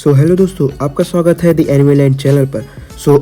Hello दोस्तों, आपका स्वागत है द एनिमे लैंड चैनल पर।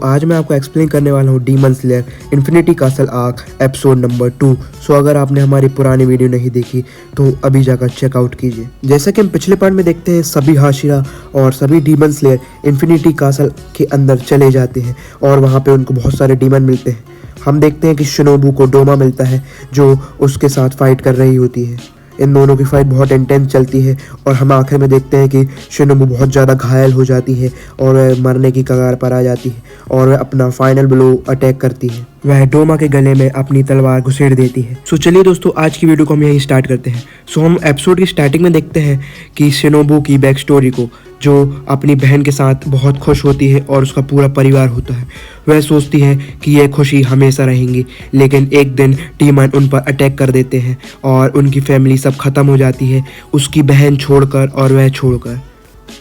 आज मैं आपको एक्सप्लेन करने वाला हूँ demon slayer infinity castle arc episode number 2। अगर आपने हमारी पुरानी वीडियो नहीं देखी तो अभी जाकर चेकआउट कीजिए। जैसा कि हम पिछले पार्ट में देखते हैं, सभी हाशिरा और सभी डीमन स्लेयर इन्फिनिटी कासल के अंदर चले जाते हैं और वहाँ पे उनको बहुत सारे डीमन मिलते हैं। हम देखते हैं कि शिनोबू को डोमा मिलता है जो उसके साथ फाइट कर रही होती है। इन दोनों की फाइट बहुत इंटेंस चलती है और हम आखिर में देखते हैं कि शिनोबू बहुत ज़्यादा घायल हो जाती है और वह मरने की कगार पर आ जाती है और वह अपना फाइनल ब्लो अटैक करती है। वह डोमा के गले में अपनी तलवार घुसेड़ देती है। चलिए दोस्तों, आज की वीडियो को हम यहीं स्टार्ट करते हैं। हम एपिसोड की स्टार्टिंग में देखते हैं कि शिनोबू की बैक स्टोरी को, जो अपनी बहन के साथ बहुत खुश होती है और उसका पूरा परिवार होता है। वह सोचती है कि यह खुशी हमेशा रहेंगी, लेकिन एक दिन डीमन उन पर अटैक कर देते हैं और उनकी फैमिली सब खत्म हो जाती है, उसकी बहन छोड़कर और वह छोड़कर।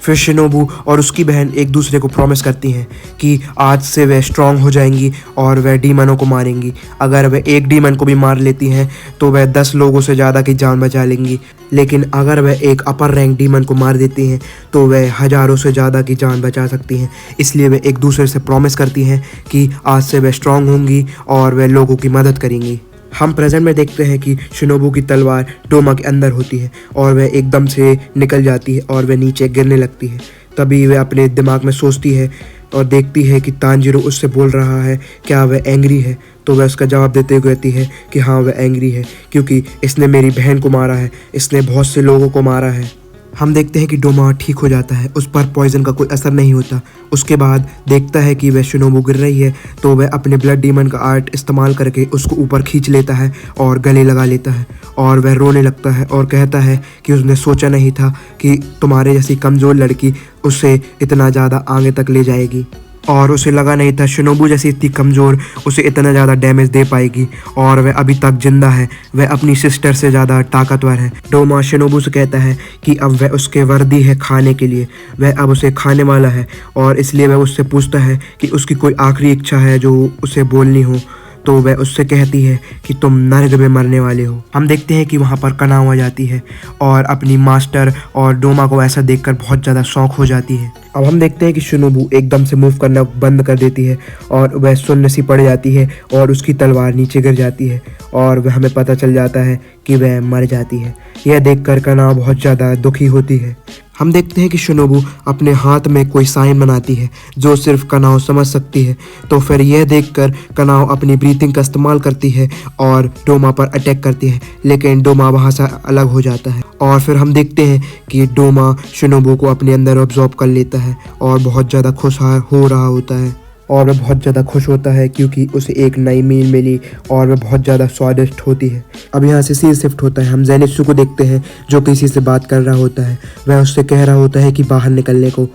फिर शिनोबू और उसकी बहन एक दूसरे को प्रॉमिस करती हैं कि आज से वह स्ट्रांग हो जाएंगी और वह डीमनों को मारेंगी। अगर वह एक डीमन को भी मार लेती हैं तो वह 10 लोगों से ज़्यादा की जान बचा लेंगी, लेकिन अगर वह एक अपर रैंक डीमन को मार देती हैं तो वह हज़ारों से ज़्यादा की जान बचा सकती हैं। इसलिए वे एक दूसरे से प्रॉमिस करती हैं कि आज से वह स्ट्रांग होंगी और वह लोगों की मदद करेंगी। हम प्रेजेंट में देखते हैं कि शिनोबू की तलवार डोमा के अंदर होती है और वह एकदम से निकल जाती है और वह नीचे गिरने लगती है। तभी वह अपने दिमाग में सोचती है और देखती है कि तांजीरो उससे बोल रहा है, क्या वह एंग्री है? तो वह उसका जवाब देते हुए कहती है कि हाँ, वह एंग्री है, क्योंकि इसने मेरी बहन को मारा है, इसने बहुत से लोगों को मारा है। हम देखते हैं कि डोमा ठीक हो जाता है, उस पर पॉइजन का कोई असर नहीं होता। उसके बाद देखता है कि वह शिनोबू गिर रही है तो वह अपने ब्लड डीमन का आर्ट इस्तेमाल करके उसको ऊपर खींच लेता है और गले लगा लेता है और वह रोने लगता है और कहता है कि उसने सोचा नहीं था कि तुम्हारे जैसी कमज़ोर लड़की उससे इतना ज़्यादा आगे तक ले जाएगी, और उसे लगा नहीं था शिनोबू जैसी इतनी कमज़ोर उसे इतना ज़्यादा डैमेज दे पाएगी, और वह अभी तक जिंदा है, वह अपनी सिस्टर से ज़्यादा ताकतवर है। डोमा शिनोबू से कहता है कि अब वह उसके वर्दी है खाने के लिए, वह अब उसे खाने वाला है, और इसलिए वह उससे पूछता है कि उसकी कोई आखिरी इच्छा है जो उसे बोलनी हो। तो वह उससे कहती है कि तुम नर्क में मरने वाले हो। हम देखते हैं कि वहाँ पर कनाओ आ जाती है और अपनी मास्टर और डोमा को ऐसा देखकर बहुत ज़्यादा शौक हो जाती है। अब हम देखते हैं कि शिनोबू एकदम से मूव करना बंद कर देती है और वह सुन्न सी पड़ जाती है और उसकी तलवार नीचे गिर जाती है और वह हमें पता चल जाता है कि वह मर जाती है। यह देखकर कनाओ बहुत ज़्यादा दुखी होती है। हम देखते हैं कि शिनोबू अपने हाथ में कोई साइन बनाती है जो सिर्फ कनाओ समझ सकती है। तो फिर यह देखकर कनाओ अपनी ब्रीथिंग का इस्तेमाल करती है और डोमा पर अटैक करती है, लेकिन डोमा वहाँ से अलग हो जाता है। और फिर हम देखते हैं कि डोमा शिनोबू को अपने अंदर ऑब्जॉर्ब कर लेता है और बहुत ज़्यादा खुश हो रहा होता है, और वह बहुत ज़्यादा खुश होता है क्योंकि उसे एक नई मील मिली और वह बहुत ज़्यादा स्वादिष्ट होती है। अब यहाँ से सीन शिफ्ट होता है। हम ज़ेनित्सु को देखते हैं जो किसी से बात कर रहा होता है, वह उससे कह रहा होता है कि बाहर निकलने को,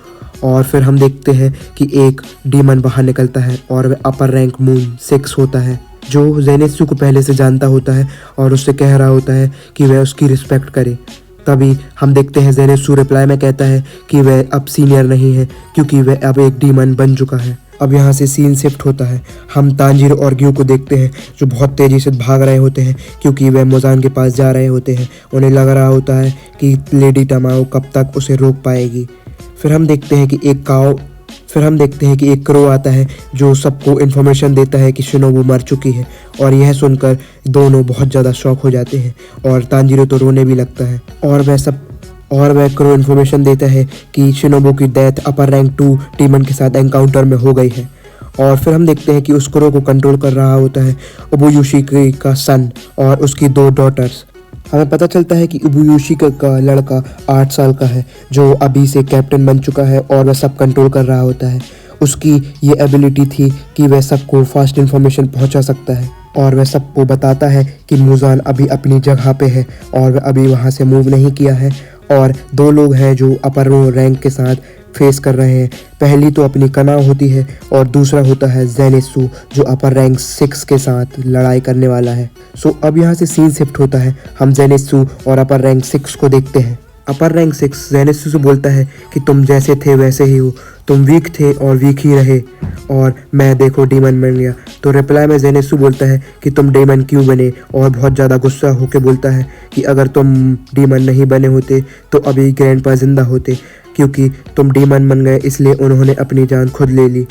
और फिर हम देखते हैं कि एक डीमन बाहर निकलता है और वह अपर रैंक मून 6 होता है, जो ज़ेनित्सु को पहले से जानता होता है और उससे कह रहा होता है कि वह उसकी रिस्पेक्ट करे। तभी हम देखते हैं ज़ेनित्सु रिप्लाई में कहता है कि वह अब सीनियर नहीं है क्योंकि वह अब एक डीमन बन चुका है। अब यहाँ से सीन शिफ्ट होता है। हम तांजीरो और ग्यू को देखते हैं जो बहुत तेज़ी से भाग रहे होते हैं क्योंकि वह मोजान के पास जा रहे होते हैं। उन्हें लग रहा होता है कि लेडी तमाओ कब तक उसे रोक पाएगी। फिर हम देखते हैं कि एक क्रो आता है जो सबको इन्फॉर्मेशन देता है कि शिनोबू मर चुकी है, और यह सुनकर दोनों बहुत ज़्यादा शॉक हो जाते हैं और तांजीरो तो रोने भी लगता है। और वह क्रो इन्फॉर्मेशन देता है कि शिनोबू की डेथ अपर रैंक 2 डीमन के साथ एनकाउंटर में हो गई है। और फिर हम देखते हैं कि उस क्रो को कंट्रोल कर रहा होता है उबुयुशी का सन और उसकी 2 डॉटर्स। हमें पता चलता है कि उबुयुशी का लड़का 8 साल का है जो अभी से कैप्टन बन चुका है और वह सब कंट्रोल कर रहा होता है। उसकी ये एबिलिटी थी कि वह सबको फास्ट इन्फॉर्मेशन पहुंचा सकता है और वह सबको बताता है कि मुजान अभी अपनी जगह पे है और वह अभी वहां से मूव नहीं किया है, और 2 लोग हैं जो अपर रैंक के साथ फेस कर रहे हैं। पहली तो अपनी कनाओ होती है और दूसरा होता है ज़ेनित्सु जो अपर रैंक 6 के साथ लड़ाई करने वाला है। अब यहाँ से सीन शिफ्ट होता है। हम ज़ेनित्सु और अपर रैंक 6 को देखते हैं। अपर रैंक 6 ज़ेनित्सु से बोलता है कि तुम जैसे थे वैसे ही हो, तुम वीक थे और वीक ही रहे, और मैं देखो डीमन बन गया। तो रिप्लाई में ज़ेनित्सु बोलता है कि तुम डीमन क्यों बने, और बहुत ज़्यादा गुस्सा होकर बोलता है कि अगर तुम डीमन नहीं बने होते तो अभी ग्रैंडपा जिंदा होते। क्योंकि तुम डीमन बन गए, इसलिए उन्होंने अपनी जान खुद ले ली।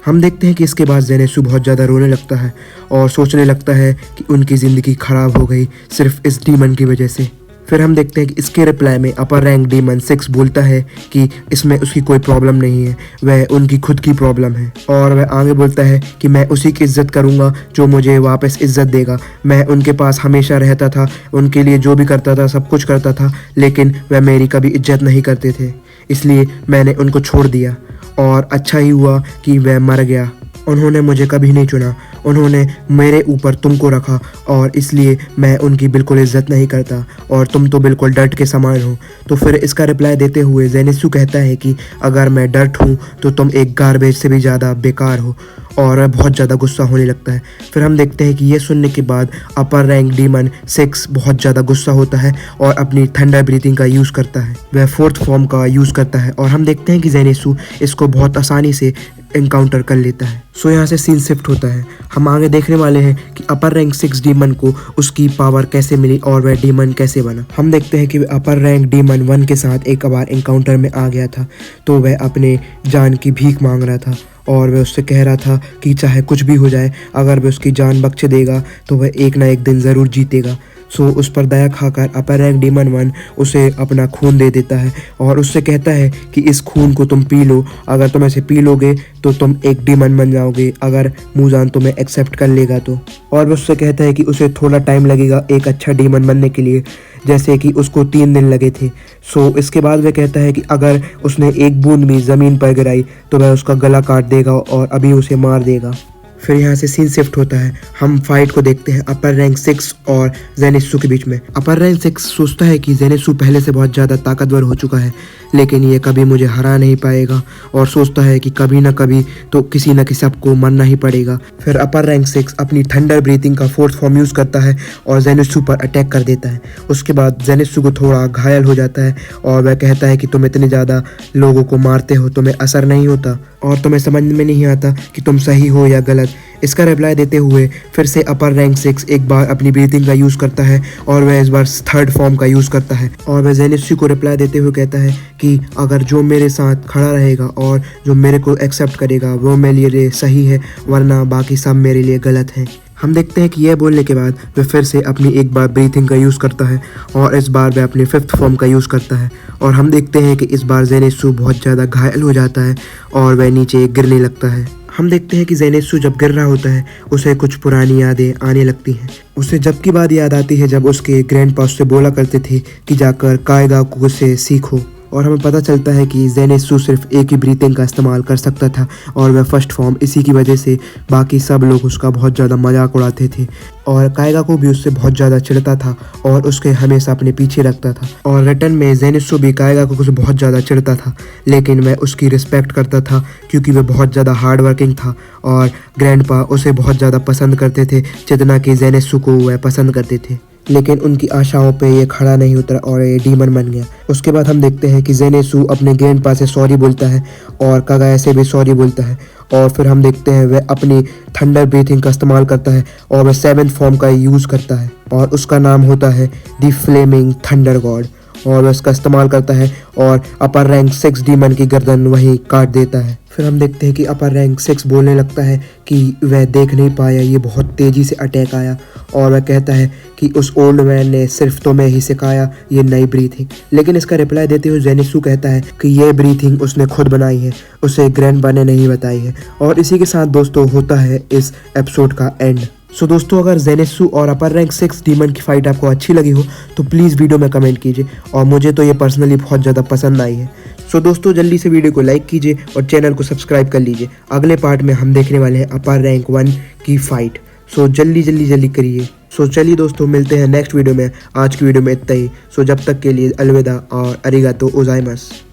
हम देखते हैं कि इसके बाद ज़ेनित्सु बहुत ज़्यादा रोने लगता है और सोचने लगता है कि उनकी ज़िंदगी ख़राब हो गई सिर्फ इस डीमन की वजह से। फिर हम देखते हैं कि इसके रिप्लाई में अपर रैंक डीमन 6 बोलता है कि इसमें उसकी कोई प्रॉब्लम नहीं है, वह उनकी खुद की प्रॉब्लम है। और वह आगे बोलता है कि मैं उसी की इज्जत करूंगा जो मुझे वापस इज्जत देगा। मैं उनके पास हमेशा रहता था, उनके लिए जो भी करता था सब कुछ करता था, लेकिन वह मेरी कभी इज्जत नहीं करते थे, इसलिए मैंने उनको छोड़ दिया और अच्छा ही हुआ कि वह मर गया। उन्होंने मुझे कभी नहीं चुना, उन्होंने मेरे ऊपर तुमको रखा और इसलिए मैं उनकी बिल्कुल इज्जत नहीं करता और तुम तो बिल्कुल डर्ट के समान हो। तो फिर इसका रिप्लाई देते हुए ज़ेनित्सु कहता है कि अगर मैं डर्ट हूँ तो तुम एक गार्बेज से भी ज़्यादा बेकार हो, और वह बहुत ज़्यादा गुस्सा होने लगता है। फिर हम देखते हैं कि ये सुनने के बाद अपर रैंक डीमन 6 बहुत ज़्यादा गुस्सा होता है और अपनी थंडर ब्रीथिंग का यूज़ करता है। वह 4th फॉर्म का यूज़ करता है और हम देखते हैं कि ज़ेनित्सु इसको बहुत आसानी से एनकाउंटर कर लेता है। सो यहाँ से सीन शिफ्ट होता है। हम आगे देखने वाले हैं कि अपर रैंक 6 डीमन को उसकी पावर कैसे मिली और वह डीमन कैसे बना। हम देखते हैं कि वह अपर रैंक डीमन 1 के साथ एक बार एनकाउंटर में आ गया था, तो वह अपने जान की भीख मांग रहा था और वह उससे कह रहा था कि चाहे कुछ भी हो जाए, अगर वह उसकी जान बख्श देगा तो वह एक ना एक दिन ज़रूर जीतेगा। सो उस पर दया खाकर अपर रैंक डीमन 1 उसे अपना खून दे देता है और उससे कहता है कि इस खून को तुम पी लो, अगर तुम ऐसे पी लोगे तो तुम एक डीमन बन जाओगे, अगर मुजान तुम्हें एक्सेप्ट कर लेगा तो। और वो उससे कहता है कि उसे थोड़ा टाइम लगेगा एक अच्छा डीमन बनने के लिए, जैसे कि उसको 3 दिन लगे थे। सो इसके बाद वह कहता है कि अगर उसने एक बूंद भी ज़मीन पर गिराई तो वह उसका गला काट देगा और अभी उसे मार देगा। फिर यहाँ से सीन शिफ्ट होता है। हम फाइट को देखते हैं अपर रैंक 6 और ज़ेनित्सु के बीच में। अपर रैंक 6 सोचता है कि ज़ेनित्सु पहले से बहुत ज़्यादा ताकतवर हो चुका है, लेकिन ये कभी मुझे हरा नहीं पाएगा और सोचता है कि कभी ना कभी तो किसी न किसी सबको मरना ही पड़ेगा। फिर अपर रैंक 6 अपनी थंडर ब्रीथिंग का 4th फॉर्म यूज़ करता है और ज़ेनित्सु पर अटैक कर देता है। उसके बाद ज़ेनित्सु को थोड़ा घायल हो जाता है और वह कहता है कि तुम इतने ज़्यादा लोगों को मारते हो, तुम्हें असर नहीं होता और तुम्हें समझ में नहीं आता कि तुम सही हो या गलत। इसका रिप्लाई देते हुए फिर से अपर रैंक 6 एक बार अपनी ब्रीथिंग का यूज़ करता है और वह इस बार 3rd फॉर्म का यूज़ करता है और वह ज़ेनित्सु को रिप्लाई देते हुए कहता है कि अगर जो मेरे साथ खड़ा रहेगा और जो मेरे को एक्सेप्ट करेगा वो मेरे लिए सही है, वरना बाकी सब मेरे लिए गलत हैं। हम देखते हैं कि यह बोलने के बाद वह फिर से अपनी एक बार ब्रीथिंग का यूज़ करता है और इस बार वह अपनी 5th फॉर्म का यूज़ करता है और हम देखते हैं कि इस बार ज़ेनित्सु बहुत ज़्यादा घायल हो जाता है और वह नीचे गिरने लगता है। हम देखते हैं कि ज़ेनित्सु जब गिर रहा होता है उसे कुछ पुरानी यादें आने लगती हैं। उसे जब की बात याद आती है जब उसके ग्रैंडपा उससे बोला करते थे कि जाकर कायगाकू से सीखो, और हमें पता चलता है कि ज़ेनित्सु सिर्फ एक ही ब्रीथिंग का इस्तेमाल कर सकता था और वह 1st फॉर्म, इसी की वजह से बाकी सब लोग उसका बहुत ज़्यादा मजाक उड़ाते थे और कायगाकू भी उससे बहुत ज़्यादा चिढ़ता था और उसके हमेशा अपने पीछे रखता था। और रिटर्न में ज़ेनित्सु भी कायगाकू से बहुत ज़्यादा चिढ़ता था, लेकिन वह उसकी रिस्पेक्ट करता था क्योंकि वह बहुत ज़्यादा हार्ड वर्किंग था और ग्रैंडपा उसे बहुत ज़्यादा पसंद करते थे जितना कि ज़ेनित्सु को वह पसंद करते थे। लेकिन उनकी आशाओं पे ये खड़ा नहीं उतरा और ये डीमन बन गया। उसके बाद हम देखते हैं कि ज़ेनित्सु अपने ग्रैंडपा से सॉरी बोलता है और कागाया से भी सॉरी बोलता है और फिर हम देखते हैं वह अपनी थंडर ब्रीथिंग का इस्तेमाल करता है और वह 7th फॉर्म का यूज़ करता है और उसका नाम होता है द फ्लेमिंग थंडर गॉड और वह इसका इस्तेमाल करता है और अपर रैंक 6 डीमन की गर्दन वहीं काट देता है। फिर हम देखते हैं कि अपर रैंक 6 बोलने लगता है कि वह देख नहीं पाया, ये बहुत तेज़ी से अटैक आया और वह कहता है कि उस ओल्ड मैन ने सिर्फ तुम्हें ही सिखाया ये नई ब्रीथिंग। लेकिन इसका रिप्लाई देते हुए ज़ेनित्सु कहता है कि ये ब्रीथिंग उसने खुद बनाई है, उसे ग्रैंडपा ने नहीं बताई है। और इसी के साथ दोस्तों होता है इस एपिसोड का एंड। सो दोस्तों, अगर ज़ेनित्सु और अपर रैंक 6 डीमन की फाइट आपको अच्छी लगी हो तो प्लीज़ वीडियो में कमेंट कीजिए और मुझे तो ये पर्सनली बहुत ज़्यादा पसंद आई है। सो दोस्तों, जल्दी से वीडियो को लाइक कीजिए और चैनल को सब्सक्राइब कर लीजिए। अगले पार्ट में हम देखने वाले हैं अपर रैंक 1 की फाइट। सो जल्दी करिए। सो चलिए दोस्तों, मिलते हैं नेक्स्ट वीडियो में। आज की वीडियो में इतना ही। सो जब तक के लिए अलविदा और अरिगातो गोजाइमासु।